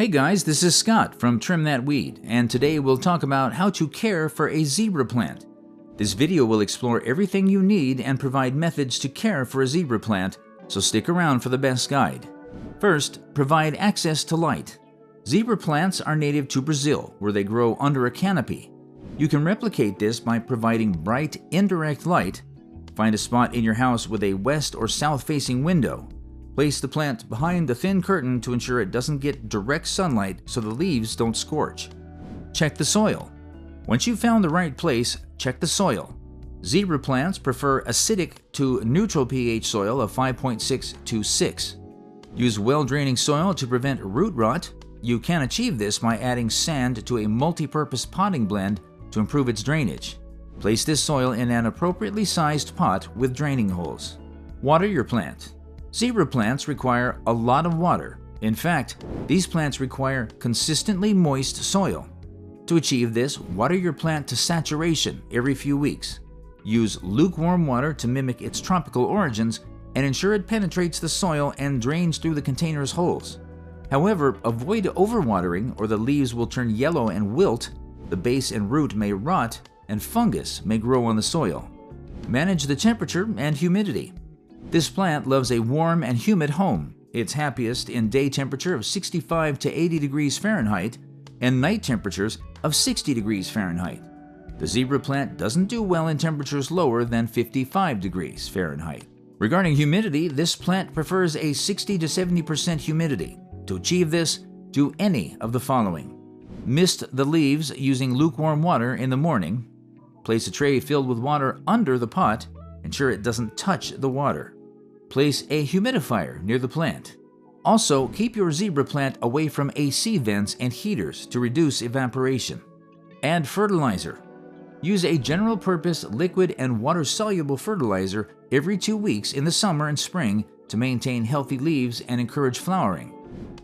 Hey guys, this is Scott from Trim That Weed, and today we'll talk about how to care for a zebra plant. This video will explore everything you need and provide methods to care for a zebra plant, so stick around for the best guide. First, provide access to light. Zebra plants are native to Brazil, where they grow under a canopy. You can replicate this by providing bright, indirect light. Find a spot in your house with a west or south-facing window. Place the plant behind the thin curtain to ensure it doesn't get direct sunlight so the leaves don't scorch. Check the soil. Once you've found the right place, check the soil. Zebra plants prefer acidic to neutral pH soil of 5.6 to 6. Use well-draining soil to prevent root rot. You can achieve this by adding sand to a multi-purpose potting blend to improve its drainage. Place this soil in an appropriately sized pot with draining holes. Water your plant. Zebra plants require a lot of water. In fact, these plants require consistently moist soil. To achieve this, water your plant to saturation every few weeks. Use lukewarm water to mimic its tropical origins and ensure it penetrates the soil and drains through the container's holes. However, avoid overwatering or the leaves will turn yellow and wilt, the base and root may rot, and fungus may grow on the soil. Manage the temperature and humidity. This plant loves a warm and humid home. It's happiest in day temperature of 65 to 80 degrees Fahrenheit and night temperatures of 60 degrees Fahrenheit. The zebra plant doesn't do well in temperatures lower than 55 degrees Fahrenheit. Regarding humidity, this plant prefers a 60 to 70% humidity. To achieve this, do any of the following. Mist the leaves using lukewarm water in the morning. Place a tray filled with water under the pot. Ensure it doesn't touch the water. Place a humidifier near the plant. Also, keep your zebra plant away from AC vents and heaters to reduce evaporation. Add fertilizer. Use a general-purpose liquid and water-soluble fertilizer every 2 weeks in the summer and spring to maintain healthy leaves and encourage flowering.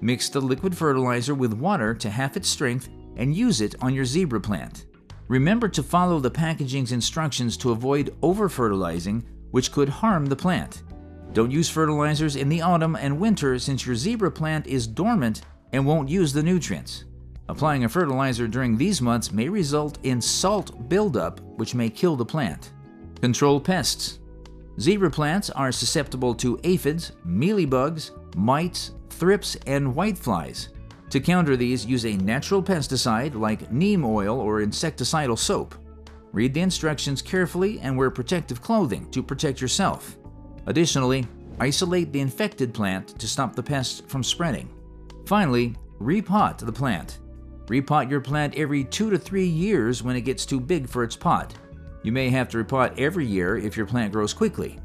Mix the liquid fertilizer with water to half its strength and use it on your zebra plant. Remember to follow the packaging's instructions to avoid over-fertilizing, which could harm the plant. Don't use fertilizers in the autumn and winter since your zebra plant is dormant and won't use the nutrients. Applying a fertilizer during these months may result in salt buildup, which may kill the plant. Control pests. Zebra plants are susceptible to aphids, mealybugs, mites, thrips, and whiteflies. To counter these, use a natural pesticide like neem oil or insecticidal soap. Read the instructions carefully and wear protective clothing to protect yourself. Additionally, isolate the infected plant to stop the pests from spreading. Finally, repot the plant. Repot your plant every 2 to 3 years when it gets too big for its pot. You may have to repot every year if your plant grows quickly.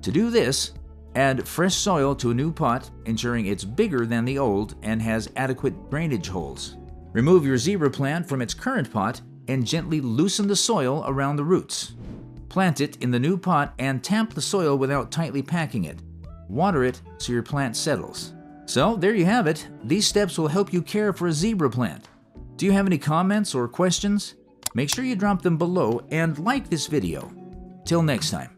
To do this, add fresh soil to a new pot, ensuring it's bigger than the old and has adequate drainage holes. Remove your zebra plant from its current pot and gently loosen the soil around the roots. Plant it in the new pot and tamp the soil without tightly packing it. Water it so your plant settles. So there you have it. These steps will help you care for a zebra plant. Do you have any comments or questions? Make sure you drop them below and like this video. Till next time.